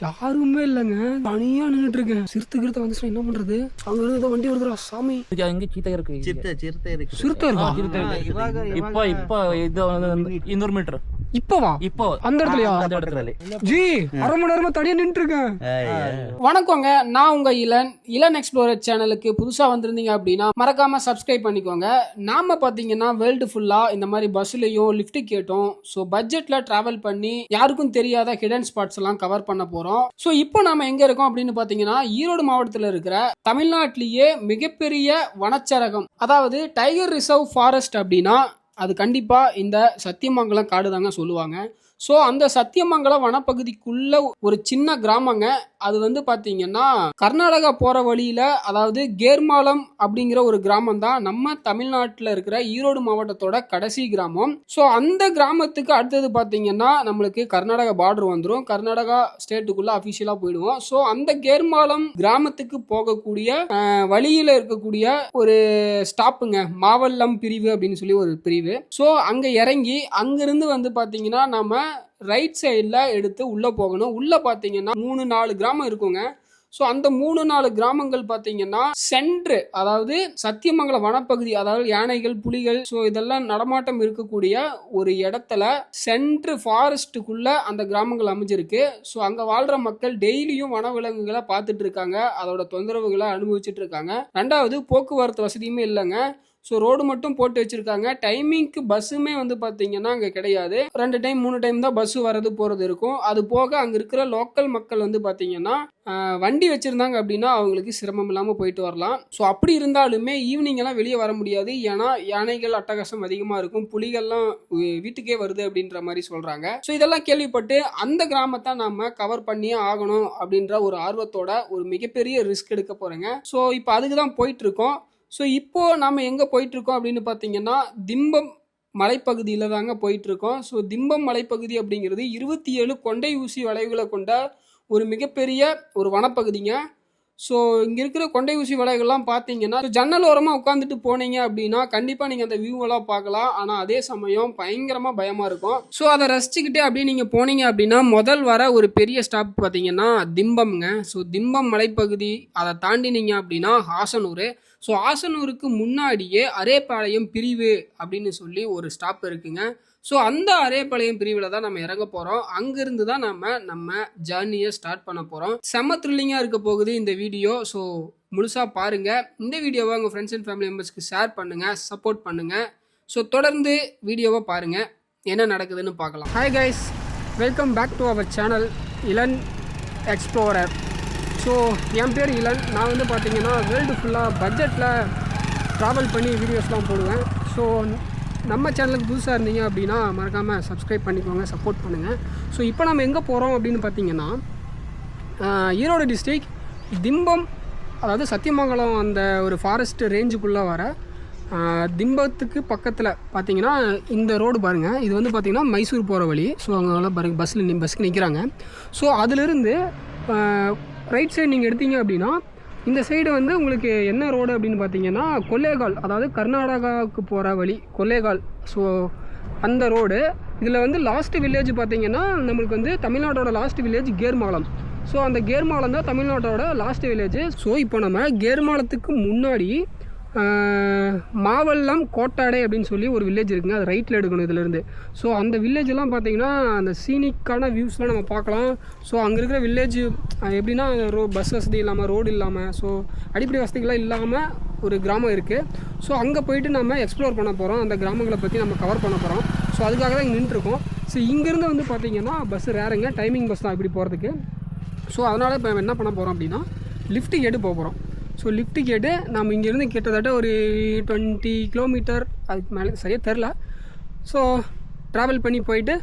யாருமே இல்லைங்க, தனியா நின்றுட்டு இருக்கேன். சிறுத்தை வந்துச்சுன்னா என்ன பண்றது? அங்க இருந்து வண்டி வருதுடா சாமி. அங்க சீத்தை இருக்கு. சிறுத்தை இருக்கா? இப்போ இது 200 மீட்டர். இப்பவா? இப்போ அந்த இடத்துலயா? ஜி, அரை மணி நேரமா தனியா நின்று இருக்கேன். வணக்கங்க, நான் உங்க இளன் எக்ஸ்ப்ளோரர் சேனலுக்கு புதுசா வந்திருந்தீங்க அப்படின்னா மறக்காம சப்ஸ்கிரைப் பண்ணிக்கோங்க. நாம பாத்தீங்கன்னா வேர்ல்டு ஃபுல்லா இந்த மாதிரி பஸ்லயும் லிஃப்ட் கேட்டோம். ஸோ பட்ஜெட்ல டிராவல் பண்ணி யாருக்கும் தெரியாத ஹிடன் ஸ்பாட்ஸ் எல்லாம் கவர் பண்ண போறோம். ஸோ இப்போ நாம எங்க இருக்கோம் அப்படின்னு பாத்தீங்கன்னா ஈரோடு மாவட்டத்தில் இருக்கிற தமிழ்நாட்டிலேயே மிகப்பெரிய வனச்சரகம், அதாவது டைகர் ரிசர்வ் ஃபாரஸ்ட் அப்படின்னா அது கண்டிப்பா இந்த சத்தியமங்கலம் காடு தாங்க சொல்லுவாங்க. ஸோ அந்த சத்தியமங்கலம் வனப்பகுதிக்குள்ள ஒரு சின்ன கிராமங்க. அது வந்து பாத்தீங்கன்னா கர்நாடகா போற வழியில, அதாவது கேர்மாலம் அப்படிங்கிற ஒரு கிராமம் தான் நம்ம தமிழ்நாட்டில் இருக்கிற ஈரோடு மாவட்டத்தோட கடைசி கிராமம். ஸோ அந்த கிராமத்துக்கு அடுத்தது பாத்தீங்கன்னா நம்மளுக்கு கர்நாடகா பார்டர் வந்துடும். கர்நாடகா ஸ்டேட்டுக்குள்ள அபிஷியலா போயிடுவோம். ஸோ அந்த கேர்மாலம் கிராமத்துக்கு போகக்கூடிய வழியில இருக்கக்கூடிய ஒரு ஸ்டாப்புங்க, மாவல்லம் பிரிவு அப்படின்னு சொல்லி ஒரு பிரிவு. ஸோ அங்க இறங்கி அங்கிருந்து வந்து பாத்தீங்கன்னா நம்ம ரைட் சைடில் எடுத்து உள்ளே போகணும். உள்ளே பார்த்தீங்கன்னா 3-4 கிராமம் இருக்குங்க. ஸோ அந்த 3-4 கிராமங்கள் பார்த்தீங்கன்னா சென்ட்ரு, அதாவது சத்தியமங்கலம் வனப்பகுதி, அதாவது யானைகள், புலிகள், ஸோ இதெல்லாம் நடமாட்டம் இருக்கக்கூடிய ஒரு இடத்துல சென்ட்ரு ஃபாரஸ்ட்டுக்குள்ள அந்த கிராமங்கள் அமைஞ்சிருக்கு. ஸோ அங்கே வாழ்கிற மக்கள் டெய்லியும் வனவிலங்குகளை பார்த்துட்டு இருக்காங்க, அதோட தொந்தரவுகளை அனுபவிச்சுட்டு இருக்காங்க. ரெண்டாவது, போக்குவரத்து வசதியுமே இல்லைங்க. ஸோ ரோடு மட்டும் போட்டு வச்சுருக்காங்க. டைமிங்க்கு பஸ்ஸுமே வந்து பார்த்தீங்கன்னா அங்கே கிடையாது. 2 டைம் 3 டைம் தான் பஸ்ஸு வரது போகிறது இருக்கும். அது போக அங்கே இருக்கிற லோக்கல் மக்கள் வந்து பார்த்தீங்கன்னா வண்டி வச்சுருந்தாங்க அப்படின்னா அவங்களுக்கு சிரமம் இல்லாமல் போயிட்டு வரலாம். ஸோ அப்படி இருந்தாலுமே ஈவினிங் எல்லாம் வெளியே வர முடியாது. ஏன்னா யானைகள் அட்டகாசம் அதிகமாக இருக்கும், புலிகள்லாம் வீட்டுக்கே வருது அப்படின்ற மாதிரி சொல்கிறாங்க. ஸோ இதெல்லாம் கேள்விப்பட்டு அந்த கிராமத்தை நம்ம கவர் பண்ணியே ஆகணும் அப்படின்ற ஒரு ஆர்வத்தோட ஒரு மிகப்பெரிய ரிஸ்க் எடுக்க போகிறேங்க. ஸோ இப்போ அதுக்கு தான் போயிட்டுருக்கோம். ஸோ இப்போது நாம் எங்கே போயிட்டுருக்கோம் அப்படின்னு பார்த்தீங்கன்னா திம்பம் மலைப்பகுதியில் தாங்க போயிட்டுருக்கோம். ஸோ திம்பம் மலைப்பகுதி அப்படிங்கிறது 27 கொண்டை ஊசி வளைவுகளை கொண்ட ஒரு மிகப்பெரிய ஒரு வனப்பகுதிங்க. ஸோ இங்கே இருக்கிற கொண்டை ஊசி வளைவுகள்லாம் பார்த்தீங்கன்னா ஜன்னல் ஓரமாக உட்காந்துட்டு போனீங்க அப்படின்னா கண்டிப்பாக நீங்கள் அந்த வியூவெல்லாம் பார்க்கலாம். ஆனால் அதே சமயம் பயங்கரமாக பயமாக இருக்கும். ஸோ அதை ரசிச்சுக்கிட்டே அப்படியே நீங்கள் போனீங்க அப்படின்னா முதல் வர ஒரு பெரிய ஸ்டாப் பார்த்தீங்கன்னா திம்பம்ங்க. ஸோ திம்பம் மலைப்பகுதி அதை தாண்டினீங்க அப்படின்னா ஹாசனூர். ஸோ ஆசனூருக்கு முன்னாடியே அரேபாளையம் பிரிவு அப்படின்னு சொல்லி ஒரு ஸ்டாப் இருக்குங்க. ஸோ அந்த அரேபாளையம் பிரிவில் தான் நம்ம இறங்க போகிறோம். அங்கேருந்து தான் நம்ம ஜர்னியை ஸ்டார்ட் பண்ண போகிறோம். செம்ம த்ரில்லிங்காக இருக்க போகுது இந்த வீடியோ. ஸோ முழுசாக பாருங்கள். இந்த வீடியோவை உங்கள் ஃப்ரெண்ட்ஸ் அண்ட் ஃபேமிலி மெம்பர்ஸ்க்கு ஷேர் பண்ணுங்கள், சப்போர்ட் பண்ணுங்கள். ஸோ தொடர்ந்து வீடியோவை பாருங்கள், என்ன நடக்குதுன்னு பார்க்கலாம். Hi guys, welcome back to our channel Ilan explorer. So என் பேர் இளன். நான் வந்து பார்த்தீங்கன்னா வேர்ல்டு ஃபுல்லாக பட்ஜெட்டில் ட்ராவல் பண்ணி வீடியோஸ்லாம் போடுவேன். ஸோ நம்ம சேனலுக்கு புதுசாக இருந்தீங்க அப்படின்னா மறக்காமல் சப்ஸ்கிரைப் பண்ணிக்கோங்க, சப்போர்ட் பண்ணுங்கள். ஸோ இப்போ நம்ம எங்கே போகிறோம் அப்படின்னு பார்த்தீங்கன்னா ஈரோடு டிஸ்ட்ரிக் திம்பம், அதாவது சத்தியமங்கலம் அந்த ஒரு ஃபாரஸ்ட் ரேஞ்சுக்குள்ளே வர திம்பத்துக்கு பக்கத்தில் பார்த்தீங்கன்னா இந்த ரோடு பாருங்கள். இது வந்து பார்த்திங்கன்னா மைசூர் போகிற வழி. ஸோ அங்கெல்லாம் பாருங்கள் பஸ்ஸுக்கு நிற்கிறாங்க. ஸோ அதிலிருந்து ரைட் சைடு நீங்கள் எடுத்தீங்க அப்படின்னா இந்த சைடு வந்து உங்களுக்கு என்ன ரோடு அப்படின்னு பார்த்தீங்கன்னா கொல்லேகால், அதாவது கர்நாடகாவுக்கு போகிற வழி கொல்லேகால். ஸோ அந்த ரோடு இதில் வந்து லாஸ்ட் வில்லேஜ் பார்த்தீங்கன்னா நம்மளுக்கு வந்து தமிழ்நாட்டோட லாஸ்ட் வில்லேஜ் கேர்மாலம். ஸோ அந்த கேர்மாலம் தான் தமிழ்நாட்டோட லாஸ்ட் வில்லேஜ். ஸோ இப்போ நம்ம கேர்மாலத்துக்கு முன்னாடி மாவல்லம் கோட்டாடை அப்படின்னு சொல்லி ஒரு வில்லேஜ் இருக்குங்க. அது ரைட்டில் எடுக்கணும் இதிலேருந்து. ஸோ அந்த வில்லேஜெல்லாம் பார்த்தீங்கன்னா அந்த சீனிக்கான வியூஸ்லாம் நம்ம பார்க்கலாம். ஸோ அங்கே இருக்கிற வில்லேஜ் எப்படின்னா பஸ் வசதி இல்லாமல், ரோடு இல்லாமல், ஸோ அடிப்படை வசதிகள்லாம் இல்லாமல் ஒரு கிராமம் இருக்குது. ஸோ அங்கே போயிட்டு நம்ம எக்ஸ்ப்ளோர் பண்ண போகிறோம், அந்த கிராமங்களை பற்றி நம்ம கவர் பண்ண போகிறோம். ஸோ அதுக்காக தான் இங்கே நின்றுருக்கோம். ஸோ இங்கேருந்து வந்து பார்த்திங்கன்னா பஸ் ரேருங்க, டைமிங் பஸ் தான் இப்படி போகிறதுக்கு. ஸோ அதனால் இப்போ என்ன பண்ண போகிறோம் அப்படின்னா லிஃப்ட்டு கேட்டு போக போகிறோம். ஸோ லிஃப்ட்டு கேட்டு நம்ம இங்கேருந்து கிட்டத்தட்ட ஒரு 20 கிலோமீட்டர் அதுக்கு மேலே சரியாக தெரில. ஸோ ட்ராவல் பண்ணி போயிட்டு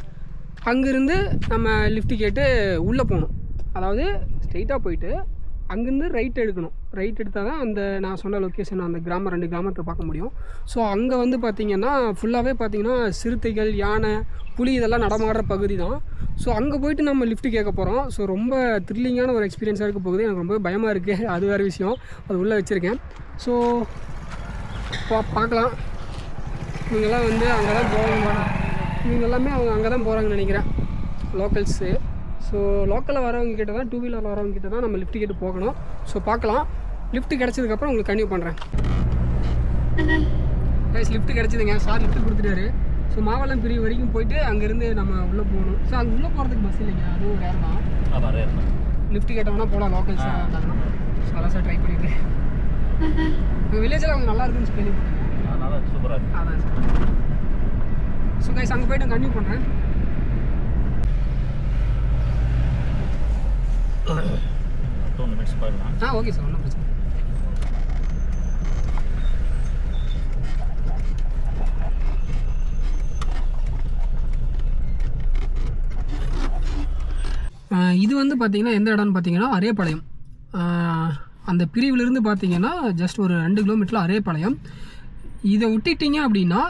அங்கேருந்து நம்ம லிஃப்ட்டு கேட்டு உள்ளே போகணும். அதாவது ஸ்ட்ரெயிட்டாக போயிட்டு அங்கேருந்து ரைட் எடுக்கணும். ரைட் எடுத்தால் தான் அந்த நான் சொன்ன லொக்கேஷன், அந்த கிராமம் 2 கிராமத்தை பார்க்க முடியும். ஸோ அங்கே வந்து பார்த்திங்கன்னா ஃபுல்லாகவே பார்த்திங்கன்னா சிறுத்தைகள், யானை, புலி இதெல்லாம் நடமாடுற பகுதி தான். ஸோ அங்கே போயிட்டு நம்ம லிஃப்ட்டு கேட்க போகிறோம். ஸோ ரொம்ப த்ரில்லிங்கான ஒரு எக்ஸ்பீரியன்ஸாக இருக்க போகுது. எனக்கு ரொம்ப பயமாக இருக்குது, அது வேறு விஷயம், அது உள்ளே வச்சுருக்கேன். ஸோ பார்க்கலாம். இவங்கெல்லாம் வந்து அங்கே தான் போவாங்க, இவங்க எல்லாமே அவங்க அங்கே தான் போகிறாங்கன்னு நினைக்கிறேன், லோக்கல்ஸு. ஸோ ஸோ லோக்கலில் வரவங்க கிட்ட தான், 2 வீலரில் வரவங்க கிட்ட தான் நம்ம லிஃப்ட் கேட்டு போகணும். ஸோ பார்க்கலாம். லிஃப்ட் கிடச்சதுக்கப்புறம் உங்களுக்கு கன்டினியூ பண்ணுறேன். கைஸ் லிஃப்ட் கிடச்சிதுங்க. சார் லிஃப்ட் கொடுத்துட்டாரு. ஸோ மாவளம் பிரிவு வரைக்கும் போயிட்டு அங்கேருந்து நம்ம உள்ளே போகணும். ஸோ அங்கே உள்ளே போகிறதுக்கு பஸ் இல்லைங்க, அதுவும் ரேர் தான். ஆமாம் ரேர் தான். லிஃப்ட் கேட்டோம்னா போகலாம் லோக்கல்ஸாக இருந்தாங்கன்னா. ஸோ அதான் சார் ட்ரை பண்ணிடுறேன். எங்கள் வில்லேஜில் அவங்க நல்லா இருக்குன்னு கேள்விப்பட்டேன். நல்லா சூப்பராக இருக்குது. அதான் சார். ஸோ கைஸ் அங்கே போய்ட்டு கன்டினியூ பண்ணுறேன். 2 நிமிஷம் போயிடலாம். ஓகே சார், ஒன்றும் பிரச்சனை. இது வந்து பார்த்தீங்கன்னா எந்த இடம்னு பார்த்தீங்கன்னா அரியபாளையம். அந்த பிரிவிலிருந்து பார்த்தீங்கன்னா ஜஸ்ட் ஒரு 2 கிலோமீட்டரில் அரியபாளையம். இதை விட்டுட்டீங்க அப்படின்னா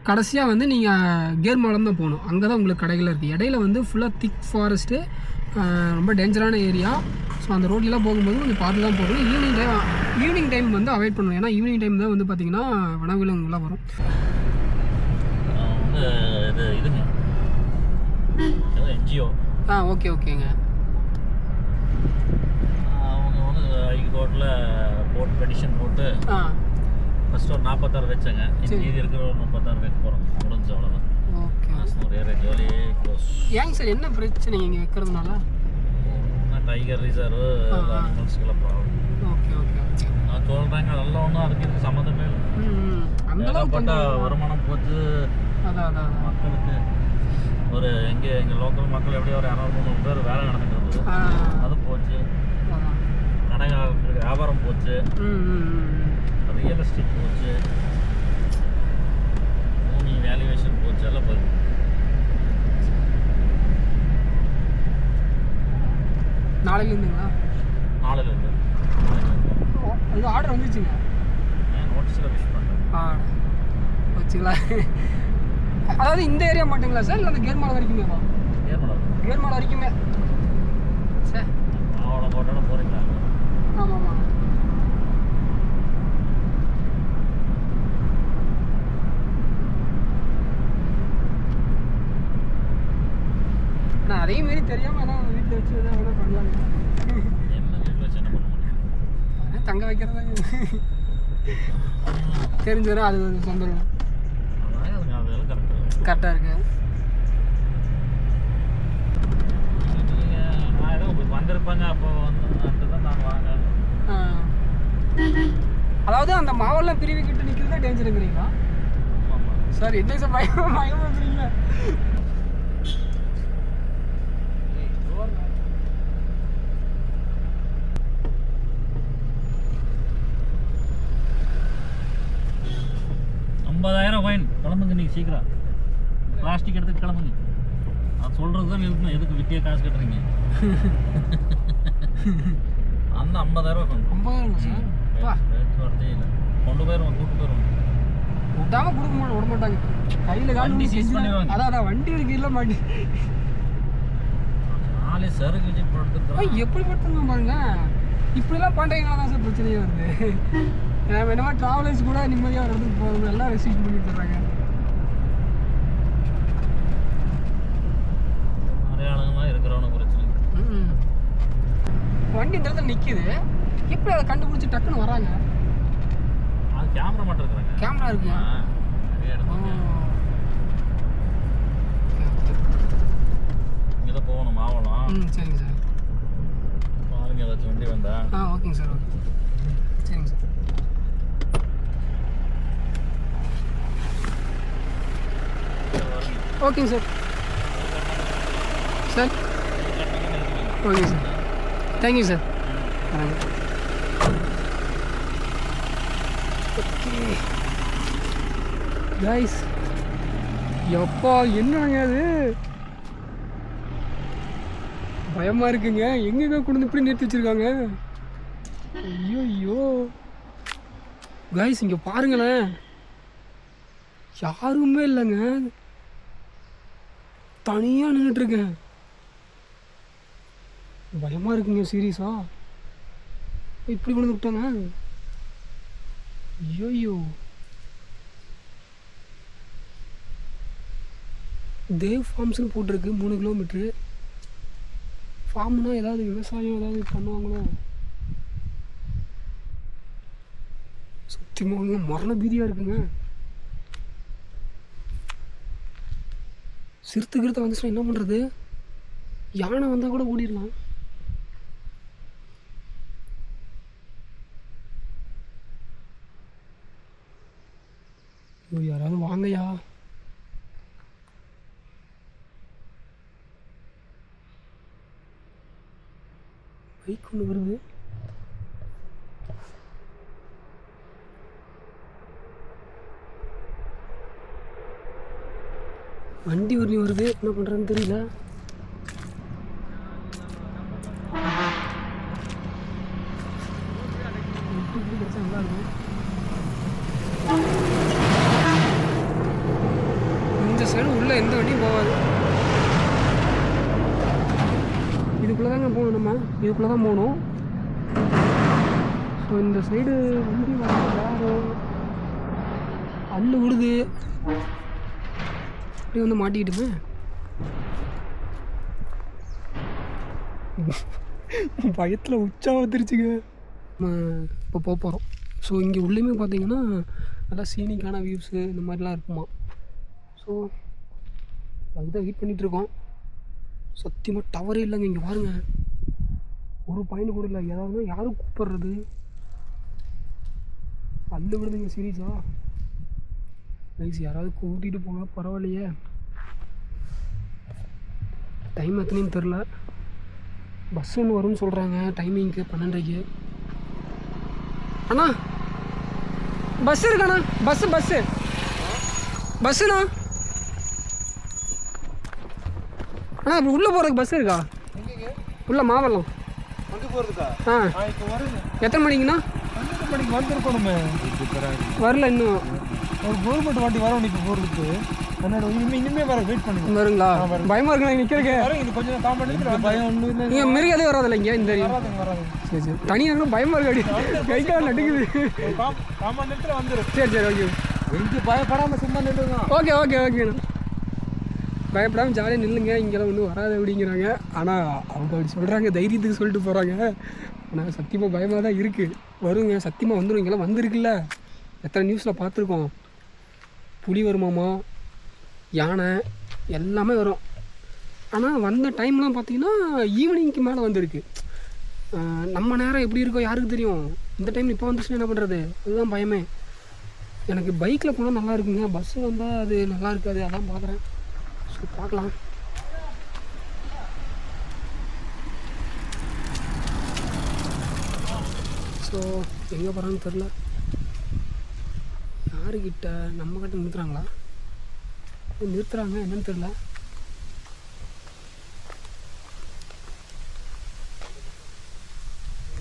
கடைசியாக வந்து நீங்கள் கேர்மாலம் தான் போகணும். அங்கே தான் உங்களுக்கு கடைகள் இருக்குது. இடையில வந்து ஃபுல்லாக திக் ஃபாரஸ்ட்டு, ரொம்ப டேஞ்சரான ஏரியா. ஸோ அந்த ரோட்லாம் போகும்போது கொஞ்சம் பார்த்து தான் போகணும். ஈவினிங் டைம் வந்து அவாய்ட் பண்ணணும். ஏன்னா ஈவினிங் டைம் தான் வந்து பார்த்திங்கன்னா வனவிலங்குலாம் வரும். இது இதுங்க என்ஜிஓ. ஓகே ஓகேங்க. அவங்க வந்து ஹைகோர்ட்டில் போட்டு பெட்டிஷன் போட்டு ஃபஸ்ட்டு ஒரு 46 வச்சாங்க. இது இருக்கிற ஒரு 36 வைக்க போகிறோம். முடிஞ்சு அவ்வளோதான். ஓகே. ஜோலி க்ளோஸ். ஏங்க சார் என்ன பிரச்சனை இங்கே வைக்கிறதுனால? டைகர் ரிசர்வ் அனிமல்ஸ்க்கெல்லாம் ப்ராப்ளம். Okay okay okay. நான் சொல்கிறாங்க அதெல்லாம் ஒன்றும் அதுக்கு இதுக்கு சம்மந்தமே இல்லை. அந்தளவுப்பட்ட வருமானம் போச்சு. அதான் மக்களுக்கு ஒரு எங்கள் லோக்கல் மக்கள் எப்படியும் ஒரு 200-300 பேர் வேலை நடந்துட்டு இருந்தது. அது போச்சு. கடைகளுக்கு வியாபாரம் போச்சு. ரியல் எஸ்டேட் போச்சு. பூமி வேல்யூவேஷன் போச்சு. எல்லாம் போயிருக்கு. நாளையிலேருந்துங்களா? நாளையிலேருந்து இது ஆர்டர் வந்துருச்சுங்க. நோட்டீஸில் விஷ் பண்ணுறேன். வச்சுங்களா? அதாவது இந்த ஏரியா மட்டுங்களா சார், இல்லை அந்த கேர்மாலை வரைக்குமே? கேர்மாலை வரைக்குமே சார். மாவளம் போட்டாலும் போகிறீங்களா? ஆமாம். ஆனால் அதே மாரி தெரியாமல் ஆனால் வீட்டில் வச்சு எதாவது கூட பண்ணலாங்க. என்ன வீட்டில் வச்சு என்ன பண்ண முடியும்? அதான் தங்க வைக்கிறதா தெரிஞ்சதுன்னா அது ஒரு சொந்தம். கரெக்டாக இருக்கு. வந்திருப்பாங்க அப்போ வந்து தான் நான் வாங்க. அதாவது அந்த மாவெல்லாம் பிரிவு கிட்ட நிற்கிறது டேஞ்சருங்கிறீங்களா சார்? என்ன சார் பயப்படுறீங்க? $50,000 ஃபைன். கிளம்புங்க நீங்கள் சீக்கிரம். பிளாஸ்டிக் எடுத்துட்டு கிளம்புங்க. நான் சொல்கிறது தான் இருக்கணும். எதுக்கு விட்டிய காசு கட்டுறீங்க? அந்த $50,000 ஃபைன். $50,000 சார்? பேச்சுவார்த்தையே இல்லை. கொண்டு போயிடுவோம், கூப்பிட்டு போயிடுவோம். விட்டாமல் விட மாட்டாங்க. கையில் காலி சீஸ் பண்ணிடுவாங்க. அதான் வண்டி இருக்கு இல்லை மாட்டி நாளே சருக்கு வச்சு படுத்துருக்கோம். எப்படி படுத்துங்க பாருங்க. இப்படிலாம் பண்ணுறீங்களா தான் சார் பிரச்சனையே வருது. என்னமா ட்ராவலர்ஸ் கூட நிம்மதியாக ஒரு இடத்துக்கு போகணும், எல்லாம் ரெஸ்ட்ரிக்ட் பண்ணி தர்றாங்க. நிறைய ஆளுங்கலாம் இருக்கிறவன பிரச்சனை. வண்டி இந்த இடத்துல நிற்கிது, எப்படி அதை கண்டுபிடிச்சி டக்குன்னு வராங்க? அது கேமரா மட்டும் இருக்கிறாங்க. கேமரா இருக்கு நிறைய இடத்துல. இங்கே தான் போகணும் மாவளம். சரிங்க சார். பாருங்க ஏதாச்சும் வண்டி வந்தா. ஓகேங்க சார். ஓகே சரிங்க சார். ஓகேங்க sir. Sir okay sir. Thank you sir. Okay guys, எப்பா என்னங்க அது பயமாக இருக்குங்க. எங்கெங்க கொண்டு இப்படி நிறுத்தி வச்சுருக்காங்க? ஐயோ கைஸ் இங்கே பாருங்களேன், யாருமே இல்லைங்க. தனியாக நின்றுட்டுருக்கேன். பயமாக இருக்குங்க சீரியஸா. இப்படி கொண்டு விட்டாங்க. ஐயோ தேவ் ஃபார்ம்ஸ்னு போட்டிருக்கு. 3 கிலோமீட்ரு. ஃபார்ம்னா ஏதாவது விவசாயம் ஏதாவது பண்ணுவாங்களோ? சுத்தமாக மரண பீதியாக இருக்குங்க. சிறுத்துக்கிட்ட வந்துச்சுன்னா என்ன பண்ணுறது? யானை வந்தால் கூட ஓடிடலாம். யாராவது வாங்கயா. பைக் ஒன்று வருது. வண்டி ஒன்று வருது, என்ன பண்ணுறதுன்னு தெரியல. நல்லா இருக்கும். இந்த சைடு உள்ள எந்த வண்டியும் போகாது. இதுக்குள்ளே தாங்க போகணும், நம்ம இதுக்குள்ளே தான் போகணும். ஸோ இந்த சைடு வண்டி வேறு அள்ளு விடுது. அப்படியே வந்து மாட்டிக்கிட்டுமே பயத்தில் உச்சா வந்துருச்சுங்க. நம்ம இப்போ போக போகிறோம். ஸோ இங்கே உள்ளேயுமே பார்த்தீங்கன்னா நல்லா சீனிக்கான வியூஸு இந்த மாதிரிலாம் இருக்குமா. ஸோ அதுதான் வெயிட் பண்ணிகிட்ருக்கோம். சத்தியமாக டவரே இல்லைங்க. இங்கே பாருங்கள், ஒரு பாயிண்ட் கூட இல்லை. ஏதாவது யாரும் கூப்பிட்றது அள்ளு விடுதுங்க சீரியஸா. ரைஸ் யாராவது கூட்டிகிட்டு போங்க, பரவாயில்லையே. டைம் எத்தனைன்னு தெரில. பஸ் ஒன்று வரும்னு சொல்கிறாங்க டைமிங்க்கு 12:30. அண்ணா பஸ் இருக்காண்ணா? பஸ்ஸுண்ணா. அண்ணா இப்போ உள்ளே போகிறதுக்கு பஸ் இருக்கா? உள்ள மாவட்டம் வந்து போகிறதுக்கா? இப்போ வருங்க. எத்தனை மணிக்குண்ணா? 12 மணிக்கு வந்துருக்கணுமே. வரல இன்னும். ஒரு கவர்மெண்ட் வண்டி வரும் இப்போ போகிறதுக்கு. என்னோட இனிமே வர வெயிட் பண்ணி வருங்களா? பயமாக இருக்குண்ணா நிற்கிறேன். இது கொஞ்சம் காமெடி பயம் ஒன்றும் இல்லை. நீங்கள் மிருகதே வராதில்ல இங்கே இந்த வராது. சரி சரி. தனியாக பயமாக இருக்கு. அடி கை கால் நடுக்குது. காமன் நேரத்தில் வந்துடும். சரி ஓகே. எங்கே பயப்படாமல் சும்மா நில்லுங்க. ஓகேண்ணா. பயப்படாமல் ஜாலியாக நில்லுங்க, இங்கெல்லாம் ஒன்றும் வராது அப்படிங்கிறாங்க. ஆனால் அவங்க அப்படி சொல்கிறாங்க, தைரியத்துக்கு சொல்லிட்டு போகிறாங்க. ஆனால் சத்தியமாக பயமாக தான் இருக்குது. வருங்க, சத்தியமாக வந்துடும். இங்கெல்லாம் வந்திருக்குல்ல, எத்தனை நியூஸில் பார்த்துருக்கோம். புலி வருமாமா, யானை எல்லாமே வரும். ஆனால் வந்த டைம்லாம் பார்த்தீங்கன்னா ஈவினிங்க்கு மேலே வந்திருக்கு. நம்ம நேரம் எப்படி இருக்கோ யாருக்கு தெரியும். இந்த டைம் இப்போ வந்துச்சுன்னா என்ன பண்ணுறது? அதுதான் பயமே. எனக்கு பைக்கில் போனால் நல்லா இருக்குங்க, பஸ்ஸு வந்தால் அது நல்லா இருக்காது. அதான் பார்க்குறேன். ஸோ பார்க்கலாம். ஸோ எங்கே போகிறான்னு தெரில. யாருக்கிட்ட? நம்ம கிட்ட நிறுத்துறாங்களா? நிறுத்துறாங்க என்னன்னு தெரில.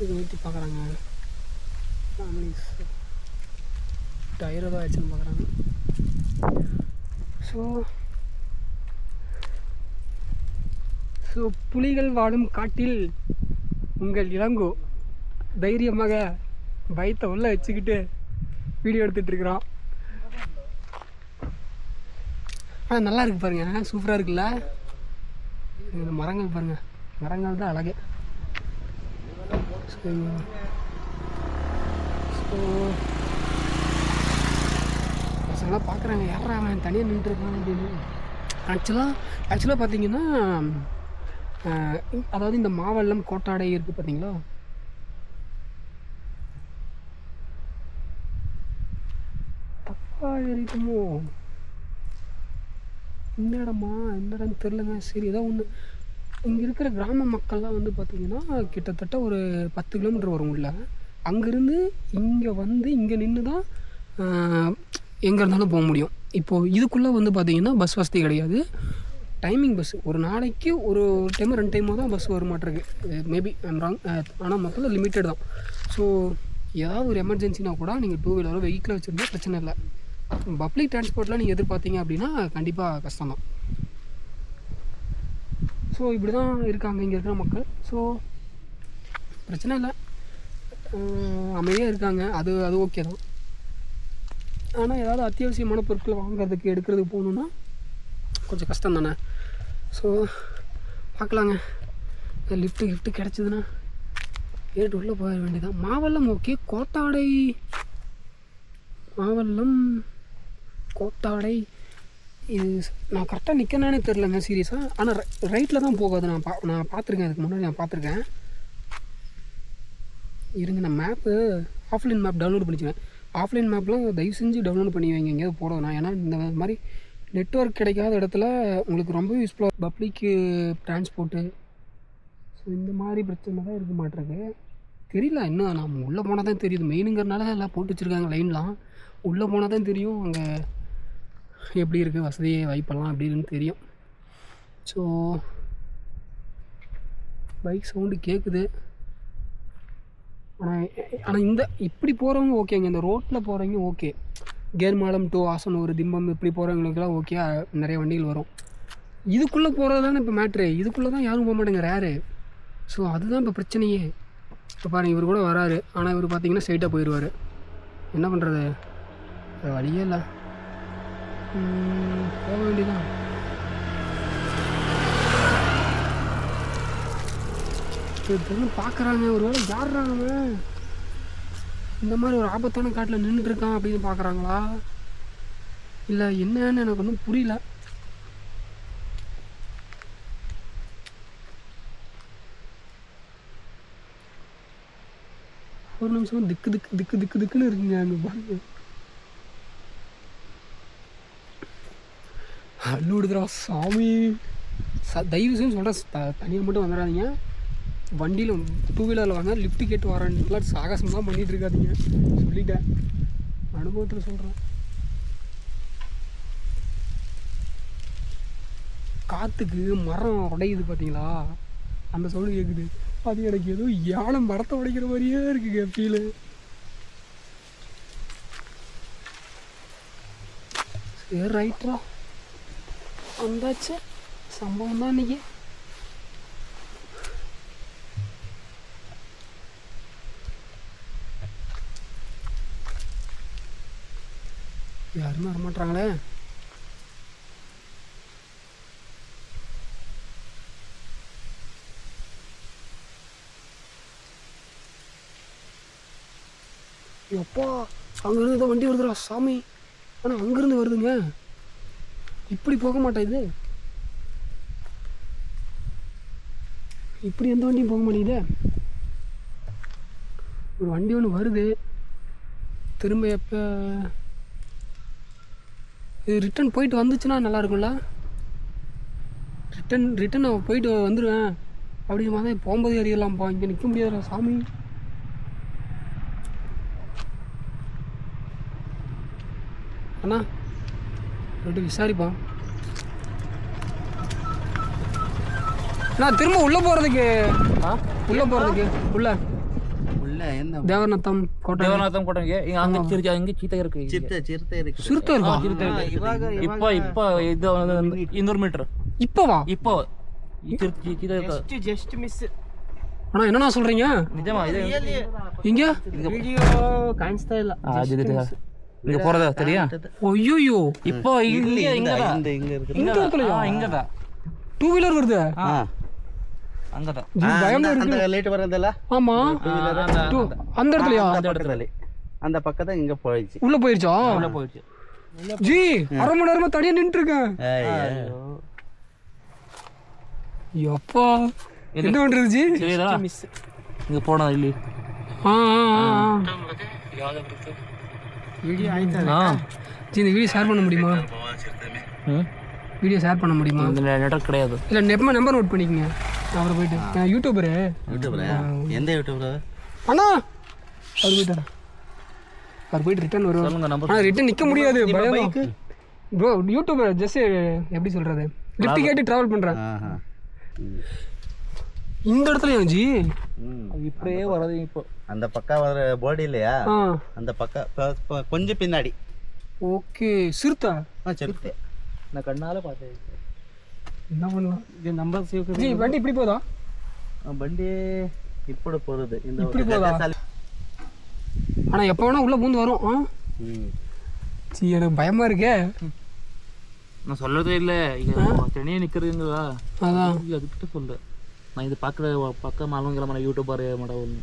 இது நிறுத்தி பார்க்குறாங்க. ஃபேமிலிஸ் டயர் தான் ஆச்சுன்னு பார்க்குறாங்க. ஸோ புலிகள் வாழும் காட்டில் உங்கள் இளங்கோ தைரியமாக பயத்தை உள்ளே வச்சுக்கிட்டு வீடியோ எடுத்துகிட்ருக்குறோம். ஆனால் நல்லா இருக்குது பாருங்கள், சூப்பராக இருக்குல்ல. இந்த மரங்கள் பாருங்கள், மரங்கள் தான் அழகே. ஸோ பசங்களாம் பார்க்குறாங்க, யாரா அவன் தனியாக நின்றுருக்கான் அப்படின்னு. ஆக்சுவலாக பார்த்தீங்கன்னா அதாவது இந்த மாவல்லம் கோட்டாடை இருக்குது பார்த்தீங்களா, தப்பா இருக்குமோ இந்த இடமா? இந்த இடம் தெரிலங்க. சரி ஏதோ ஒன்று. இங்கே இருக்கிற கிராம மக்கள்லாம் வந்து பார்த்திங்கன்னா கிட்டத்தட்ட ஒரு 10 கிலோமீட்டர் வரும் உள்ள. அங்கேருந்து இங்கே வந்து இங்கே நின்று தான் எங்கே இருந்தாலும் போக முடியும். இப்போது இதுக்குள்ளே வந்து பார்த்திங்கன்னா பஸ் வசதி கிடையாது. டைமிங் பஸ் ஒரு நாளைக்கு ஒரு டைமோ 2 டைமோ தான் பஸ் வர மாட்டிருக்கு. Maybe I'm wrong. ஆனால் மொத்தத்தில் லிமிட்டட் தான். ஸோ ஏதாவது ஒரு எமர்ஜென்சினா கூட நீங்கள் 2 வீலரோ வெஹிக்கிளோ வச்சுருந்தா பிரச்சனை இல்லை. பப்ளிக் டிரான்ஸ்போர்ட்லாம் நீங்கள் எதிர்பார்த்தீங்க அப்படின்னா கண்டிப்பாக கஷ்டம்தான். ஸோ இப்படி தான் இருக்காங்க இங்கே இருக்கிற மக்கள். ஸோ பிரச்சனை இல்லை, அமைதியாக இருக்காங்க. அது ஓகே தான். ஆனால் ஏதாவது அத்தியாவசியமான பொருட்கள் வாங்குறதுக்கு எடுக்கிறதுக்கு போகணுன்னா கொஞ்சம் கஷ்டம் தானே. ஸோ பார்க்கலாங்க. லிஃப்ட்டு கிடச்சிதுன்னா ஏறிட்டு உள்ளே போக வேண்டியதான். மாவல்லம் ஓகே. மாவல்லம் கோட்டாடை இது நான் கரெக்டாக நிற்கனானே தெரிலங்க சீரியஸாக. ஆனால் ரைட்டில் தான் போகாது. நான் பார்த்துருக்கேன், அதுக்கு முன்னாடி நான் பார்த்துருக்கேன். இருங்க, நான் மேப்பு ஆஃப்லைன் மேப் டவுன்லோட் பண்ணிச்சுவேன். ஆஃப்லைன் மேப்லாம் தயவு செஞ்சு டவுன்லோட் பண்ணி வைங்க எங்கேயாவது போடணும். ஏன்னா இந்த மாதிரி நெட்வொர்க் கிடைக்காத இடத்துல உங்களுக்கு ரொம்ப யூஸ்ஃபுல்லாக பப்ளிக்கு டிரான்ஸ்போர்ட்டு. ஸோ இந்த மாதிரி பிரச்சனை தான் இருக்க மாட்டேருக்கு. தெரியல இன்னும். நம்ம உள்ளே போனால் தான் தெரியுது. மெயினுங்கிறனால எல்லாம் போட்டு வச்சுருக்காங்க லைன்லாம். உள்ளே போனால் தான் தெரியும் அங்கே எப்படி இருக்குது வசதி வாய்ப்பெல்லாம் அப்படின்னு தெரியும். ஸோ பைக் சவுண்டு கேட்குது. ஆனால் இந்த இப்படி போகிறவங்க ஓகேங்க. இந்த ரோட்டில் போகிறவங்க ஓகே. கேர்மாலம் டு ஆசனூர் திம்பம் இப்படி போகிறவங்களுக்குலாம் ஓகே, நிறைய வண்டிகள் வரும். இதுக்குள்ளே போகிறது தானே இப்போ மேட்ரு. இதுக்குள்ளே தான் யாரும் போக மாட்டேங்க, ரேரு. ஸோ அதுதான் இப்போ பிரச்சனையே. இப்போ பாருங்கள், இவர் கூட வராரு. ஆனால் இவர் பார்த்தீங்கன்னா ஸ்ட்ரைட்டாக போயிடுவார். என்ன பண்ணுறது, வழியே இல்லை. போக வேண்டியதான். பொண்ணு பார்க்குறாங்க. ஒரு வேளை யாருறாங்க இந்த மாதிரி ஒரு ஆபத்தான காட்டில் நின்றுட்டுருக்கான் அப்படின்னு பார்க்குறாங்களா, இல்லை என்னன்னு எனக்கு ஒன்றும் புரியல. ஒரு நிமிஷம் திக்குன்னு இருக்குங்க அங்கே பாருங்க. அல்லுடுதுரா சாமி. தயவு செஞ்சு சொல்கிறேன், தனியாக மட்டும் வந்துடாதீங்க. வண்டியில் 2 வீலரில் வாங்க. லிஃப்ட் கேட்டு வரேன்னுலாம் சாகசம்லாம் பண்ணிகிட்டு இருக்காதீங்க, சொல்லிட்டேன். அனுபவத்தில் சொல்கிறேன். காற்றுக்கு மரம் உடையுது பார்த்தீங்களா, அந்த சவுண்டு கேட்குது. அது எனக்கு ஏதோ யானை மரத்தை உடைக்கிற மாதிரியே இருக்குங்க ஃபீலு. சரி ரைட்ரா, வந்தாச்சு. சம்பவம் தான் இன்னைக்கு. யாருமே வரமாட்டாங்களே. எப்பா அங்கேருந்து ஏதோ வண்டி வருதுடா சாமி. ஆனால் அங்கேருந்து வருதுங்க. இப்படி போக மாட்டேன் இது. இப்படி எந்த வண்டியும் போக மாட்டேங்குது. ஒரு வண்டி ஒன்று வருது. திரும்ப எப்போ இது ரிட்டன் போயிட்டு வந்துச்சுன்னா நல்லா இருக்கும்ல. ரிட்டன் நான் போயிட்டு வந்துடுவேன் அப்படின்னு மாதிரி போகும்போது அறியலாம்ப்பா. இங்கே நிற்க முடியாதுடா சாமி. அண்ணா போய்ட்டு விசாரிப்பா. நான் திரும்ப உள்ளே போகிறதுக்கு உள்ள என்ன தேவநாத்தம் கோட்டை. ದೇವನಾಥಂ ಕೋಟೆಗೆ ಹಂಗೆ ಚಿರತೆ ಇருக்கு. ಚಿರತೆ இருக்கா? இப்போ ಇದು 200 மீட்டர். இப்போவா? இப்போ ಜಸ್ಟ್ ಮಿಸ್. அண்ணா என்னண்ணா சொல்கிறீங்க? நிஜமா இது இங்க ವಿಡಿಯೋ ಕಾಣಿಸ್ತಾ ಇಲ್ಲ. இங்க போறதா தெரியா? ஐயோ இப்போ இங்கதான் 2 வீலர் வருது. அங்கதான் பயமா அந்த இருக்கு. ಲೇಟ್ ಬರೋದಲ್ಲ. ஆமா அந்த இடத்துலயா? அந்த பக்கத்துல இங்க போயிடுச்சு. உள்ள போயிருச்சா? உள்ள போயிடுச்சு. ஜி அரை மணி நேரமா தனியா நின்று இருக்கேன். எப்பா என்ன பண்றது ஜி? இங்க போனா இல்ல. வீடியோ ஆயிட்டா ஜி. இந்த வீடியோ ஷேர் பண்ண முடியுமா? வீடியோ ஷேர் பண்ண முடியுமா? இந்த நெட்வொர்க் கிடையாது. இல்ல நம்பர் நோட் பண்ணிக்கங்க. அவரை போயிட்டு நான் யூடியூபரு. எந்த யூடியூபர் அண்ணா? அவர் போயிட்டு ரிட்டர்ன் வருவார். ஆனால் ரிட்டர்ன் நிற்க முடியாது பயம். ப்ரோ யூடியூபர் ஜஸ்ட் எப்படி சொல்கிறது, லிஃப்ட் கேட்டு ட்ராவல் பண்ணுறேன். இந்த இடத்துல ஜி இப்படியே வர்றது. இப்போ அந்த பக்கம் வர போர்டு இல்லையா, அந்த பக்கம் கொஞ்சம் பின்னாடி. ஓகே சிறுத்தா சிறுத்தை நான் கண்ணால பார்த்தேன். என்ன பண்ணலாம்? இது நம்பர் சேவ் ஜி வண்டி இப்படி போதா? வண்டி இப்படி போகிறது. இந்த இப்படி போதா? ஆனால் எப்போ வேணா உள்ளே பூந்து வரும். ஜி எனக்கு பயமா இருக்கே. நான் சொல்லதே இல்லை. தனியாக நிற்கிறதுங்களா? அதான் அதுக்கிட்ட சொல்ல நான் இது பார்க்குற பக்கம் மாலுங்கிற மாதிரி யூடியூபர் மேடம்.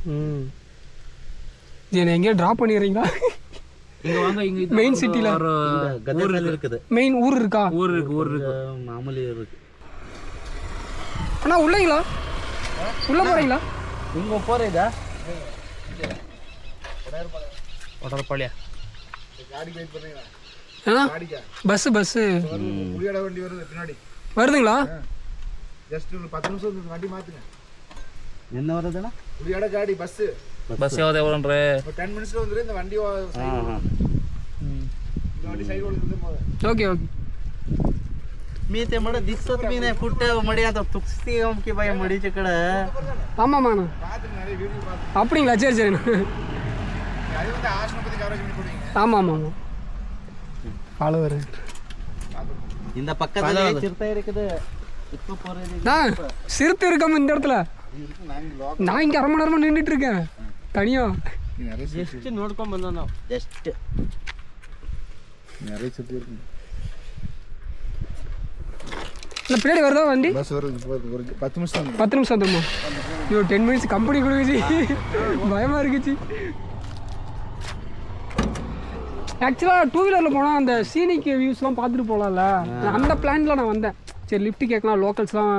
என்னை எங்கேயா ட்ராப் பண்ணிடுறீங்களா? இங்கே வாங்க, இங்கே மெயின் சிட்டியில் கதர் இருக்குது. மெயின் ஊர் இருக்கா? ஊர் இருக்கு மாமூலி இருக்கு. அண்ணா உள்ளீங்களா? உள்ள போறீங்களா? இங்கே போகிறதா ஒடரப்பாளையா பஸ் வண்டி வருது பின்னாடி வருதுங்களா? ஜஸ்ட் ஒரு 10 நிமிஷம் வண்டி மாத்துங்க. என்ன வருதுண்ணா? புளியாட காடி பஸ் ಯಾವ್ದು ಯಾವ್ದಂದ್ರೆ 10 மினிட்ஸ்ல வந்துரு. இந்த வண்டி இந்த வண்டி சைடு வந்து ஓகே ஓகே. मीते मड दिसत भी नाही कुठे मडी आता तुक्सी हम की बाय मडीच्या कडे. ஆமாம்மாண்ணா பாத்துங்க, நிறைய வீடியோ பாத்து. அப்படிங்களா? சரி சரிண்ணா. அது வந்து ஆஷ்ரம் பத்தி கவரேஜ் பண்ணி போடுவீங்க. ஆமாம் ஆமாம் ஃபாலோவர். இந்த பக்கத்துல சிறுத்தை இருக்குது. இப்போ போறது சிறுத்தை இருக்காம இந்த இடத்துல நான் இங்கே அரை மணி நேரமாக நின்றுட்டு இருக்கேன் தனியா. ಜಸ್ಟ್ ನೋಡ್ಕೊಂಡ್ ಬಂದ ನಾವು. ಜಸ್ಟ್ நிறைய சுத்தி இருக்கு. இல்லை பின்னாடி வருதா வண்டி? பஸ் வருது ஒரு 10 நிமிஷம் 10 நிமிஷம் வந்துருமா? ஐயோ 10 மினிட்ஸ் கம்பெனி கொடுக்குச்சு, பயமாக இருக்குச்சு. ஆக்சுவலாக 2 வீலரில் போனால் அந்த சீனிக் வியூஸ்லாம் பார்த்துட்டு போகலாம்ல, அந்த பிளானில் நான் வந்தேன். சரி லிஃப்ட் கேட்கலாம், லோக்கல்ஸ்லாம்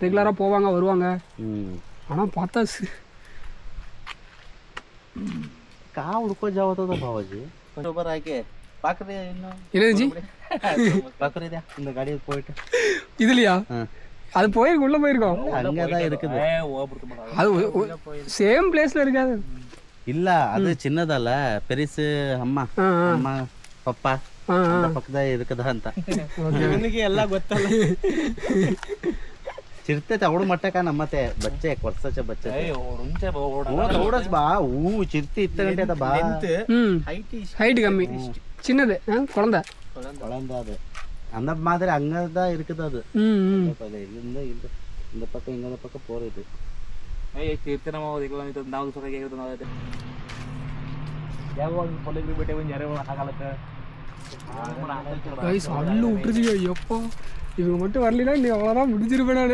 ரெகுலராக போவாங்க வருவாங்க. ஆனால் பார்த்தா का उडको जावत होता भावाजी बरोबर आहे की पाकरे என்னது पाकरे द्या இந்த गाडी போயிட்டு இதுலையா? அது போயிருக்கு, உள்ளே போயிருக்கோம். அங்கதான் இருக்குது. அது சேம் பிளேஸில் இருக்காது. ಇಲ್ಲ ಅದು ಚಿನ್ನದಲ್ಲ ಪೆರಿಸ್ ಅಮ್ಮ ಅಮ್ಮ ಪಪ್ಪ ಪಕ್ಕದ ಇರುಕದ ಅಂತ ನನಗೆ ಎಲ್ಲ ಗೊತ್ತಲ್ಲ. ಚಿರತೆ ತಗೊಡು ಮಟ್ಟಕ ನಮ್ಮತ್ತೆ ಬಚ್ಚೆ ಕೊರ್ಸಚ್ಚ ಬಚ್ಚೆ ತಗೊಡಸ್ ಬಾ ಹೂ ಚಿರತೆ ಇತ್ತ ಗಂಟೆ ಅದ ಬಾ ஹைட் கம்மி, சின்னது குழந்தை குழந்தை. அது அந்த மாதிரி அங்கதான் இருக்குது. அது இந்த இந்த பக்கம் இந்த பக்கம் போறது. அள்ளு விட்டுருச்சு. எப்போ இவங்க மட்டும் வரலாம் நீ அவ்வளோதான் முடிஞ்சிருப்பேன் நான்.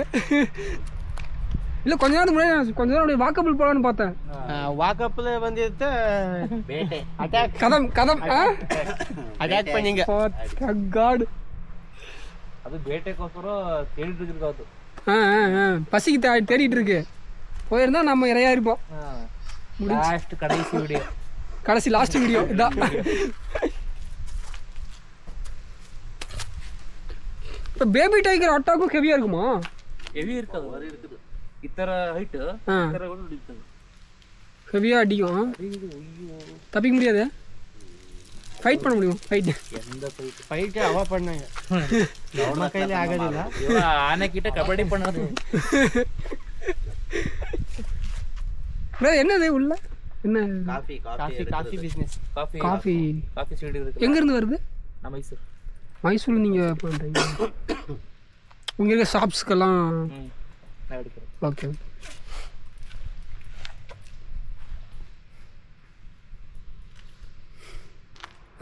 இல்லை கொஞ்ச நேரம் முன்னாடி கொஞ்ச நேரம் அப்படியே வாக்கபிள் போகலான்னு பார்த்தேன். வாக்கப்பில் வந்துட்டு கதம் கதம் அட்டாக் பண்ணிங்க காடு. அது ಬೇಟೆಗೋಸ್ಕರ தேடிட்டு இருக்காது. பசிக்கு தேடிட்டு இருக்கு. போயிருந்தா நம்ம இறையா இருப்போம். லாஸ்ட் கடைசி வீடியோ, கடைசி லாஸ்ட் வீடியோ இதான். இப்போ பேபி டைகர் அட்டாக்கும் ஹெவியா இருக்குமா? ஹெவி இருக்காது, வரை இருக்குது. இத்தர ஹைட் இத்தர கூட இருக்குது. ஹெவியா அடிக்கும், தப்பிக்க முடியாது. ஃபைட் பண்ண முடியும். ஃபைட் எந்த ஃபைட் அவ பண்ணாங்க, நம்ம கையில ஆகதில்ல. ஆனை கிட்ட கபடி பண்ணாது. என்னது உள்ள என்ன? Coffee coffee coffee business. Coffee coffee coffee seed இருக்கு. எங்க இருந்து வருது? நம்ம மைசூர். மைசூர் நீங்க பண்றீங்க? உங்க இருக்க ஷாப்ஸ்க்கெல்லாம் நான் எடுக்கிறேன். ஓகே.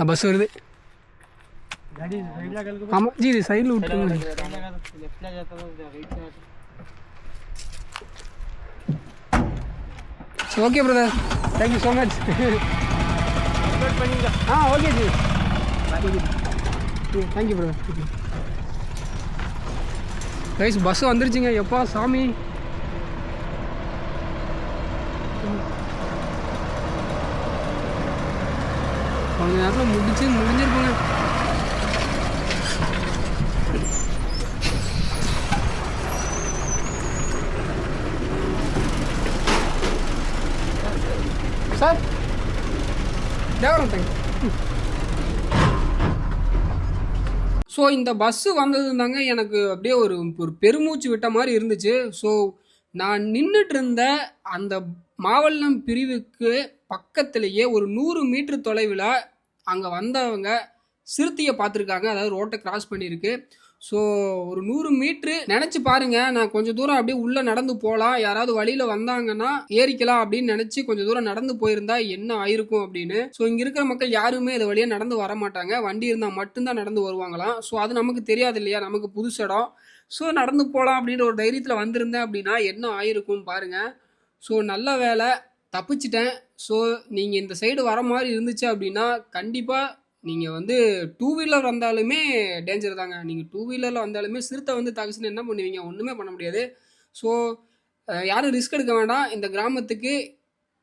बस வருது. ஆமா ஜி, இது சைடுல விட்டுருங்க. லெஃப்ட்ல जाता है right side. Okay brother, thank you so much. Upload பண்ணீங்க. Okay ji, thank you brother. Guys bus வந்துருச்சுங்க. எப்பா சாமி, கொஞ்ச நேரத்தில் முடிஞ்சிருப்பாங்க. Sir Thevaram thank. ஸோ இந்த பஸ்ஸு வந்ததுந்தாங்க எனக்கு அப்படியே ஒரு பெருமூச்சு விட்ட மாதிரி இருந்துச்சு. ஸோ நான் நின்றுட்டு இருந்த அந்த மாவல்லம் பிரிவுக்கு பக்கத்திலேயே ஒரு 100 மீட்டர் தொலைவில் அங்கே வந்தவங்க சிறுத்தையை பார்த்துருக்காங்க. அதாவது ரோட்டை கிராஸ் பண்ணியிருக்கு. ஸோ ஒரு 100 மீட்ரு நினச்சி பாருங்கள். நான் கொஞ்சம் தூரம் அப்படியே உள்ளே நடந்து போகலாம், யாராவது வழியில் வந்தாங்கன்னா ஏறிக்கலாம் அப்படின்னு நினச்சி கொஞ்சம் தூரம் நடந்து போயிருந்தா என்ன ஆயிருக்கும் அப்படின்னு. ஸோ இங்கே இருக்கிற மக்கள் யாருமே இது வழியாக நடந்து வர மாட்டாங்க. வண்டி இருந்தால் மட்டும்தான் நடந்து வருவாங்களாம். ஸோ அது நமக்கு தெரியாது இல்லையா, நமக்கு புதுசு இடம். ஸோ நடந்து போகலாம் அப்படின்ற ஒரு தைரியத்தில் வந்திருந்தேன் அப்படின்னா என்ன ஆயிருக்கும்னு பாருங்கள். ஸோ நல்ல வேலை தப்பிச்சிட்டேன். ஸோ நீங்கள் இந்த சைடு வர மாதிரி இருந்துச்சு அப்படின்னா கண்டிப்பாக நீங்கள் வந்து 2 வீலர் வந்தாலுமே டேஞ்சர் தாங்க. நீங்கள் 2 வீலரில் வந்தாலுமே சிறுத்தை வந்து தாக்குச்சுன்னு என்ன பண்ணுவீங்க? ஒன்றுமே பண்ண முடியாது. ஸோ யாரும் ரிஸ்க் எடுக்க வேண்டாம். இந்த கிராமத்துக்கு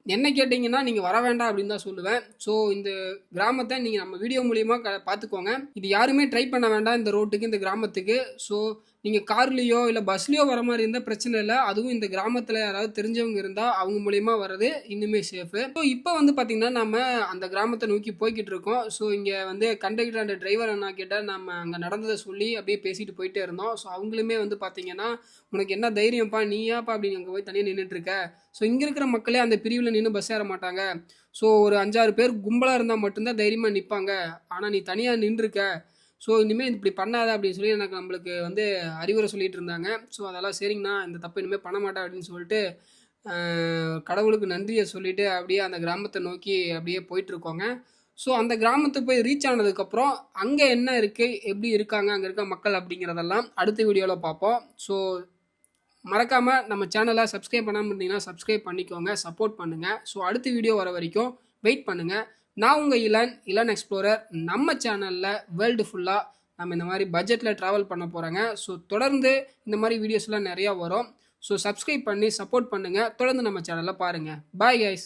என்ன கேட்டிங்கன்னா நீங்கள் வர வேண்டாம் அப்படின்னு தான் சொல்லுவேன். ஸோ இந்த கிராமத்தை நீங்கள் நம்ம வீடியோ மூலியமாக பார்த்துக்கோங்க. இது யாருமே ட்ரை பண்ண வேண்டாம் இந்த ரோட்டுக்கு, இந்த கிராமத்துக்கு. ஸோ நீங்கள் கார்லேயோ இல்லை பஸ்லேயோ வர மாதிரி இருந்தால் பிரச்சனை இல்லை. அதுவும் இந்த கிராமத்தில் யாராவது தெரிஞ்சவங்க இருந்தால் அவங்க மூலியமா வர்றது இன்னுமே சேஃபு. ஸோ இப்போ வந்து பார்த்திங்கன்னா நம்ம அந்த கிராமத்தை நோக்கி போய்கிட்டு இருக்கோம். ஸோ இங்கே வந்து கண்டக்டர் அண்ட் டிரைவர் அண்ணா கிட்ட நம்ம அங்கே நடந்ததை சொல்லி அப்படியே பேசிட்டு போயிட்டே இருந்தோம். ஸோ அவங்களுமே வந்து பார்த்திங்கன்னா உனக்கு என்ன தைரியம்ப்பா, நீயாப்பா அப்படின்னு அங்கே போய் தனியாக நின்றுட்டு இருக்க. ஸோ இங்கே இருக்கிற மக்களே அந்த பிரிவில் நின்று பஸ் ஏற மாட்டாங்க. ஸோ ஒரு 5-6 பேர் கும்பலாக இருந்தால் மட்டும்தான் தைரியமாக நிற்பாங்க. ஆனால் நீ தனியாக நின்றுருக்க. ஸோ இனிமேல் இப்படி பண்ணாத அப்படின்னு சொல்லி எனக்கு நம்மளுக்கு வந்து அறிவுரை சொல்லிட்டு இருந்தாங்க. ஸோ அதெல்லாம் சரிங்கண்ணா, இந்த தப்பு இனிமேல் பண்ண மாட்டேன் அப்படின்னு சொல்லிட்டு கடவுளுக்கு நன்றியை சொல்லிவிட்டு அப்படியே அந்த கிராமத்தை நோக்கி அப்படியே போயிட்டுருக்கோங்க. ஸோ அந்த கிராமத்துக்கு போய் ரீச் ஆனதுக்கப்புறம் அங்கே என்ன இருக்குது, எப்படி இருக்காங்க, அங்கே இருக்க மக்கள் அப்படிங்கிறதெல்லாம் அடுத்த வீடியோவில் பார்ப்போம். ஸோ மறக்காமல் நம்ம சேனலை சப்ஸ்கிரைப் பண்ணாமல் இருந்தீங்கன்னா சப்ஸ்கிரைப் பண்ணிக்கோங்க, சப்போர்ட் பண்ணுங்கள். ஸோ அடுத்த வீடியோ வர வரைக்கும் வெயிட் பண்ணுங்கள். நான் உங்கள் இளன் எக்ஸ்ப்ளோரர். நம்ம சேனலில் வேர்ல்டு ஃபுல்லாக நம்ம இந்த மாதிரி பட்ஜெட்டில் ட்ராவல் பண்ண போகிறோங்க. ஸோ தொடர்ந்து இந்த மாதிரி வீடியோஸ்லாம் நிறையா வரும். ஸோ சப்ஸ்கிரைப் பண்ணி சப்போர்ட் பண்ணுங்கள். தொடர்ந்து நம்ம சேனலில் பாருங்கள். Bye guys.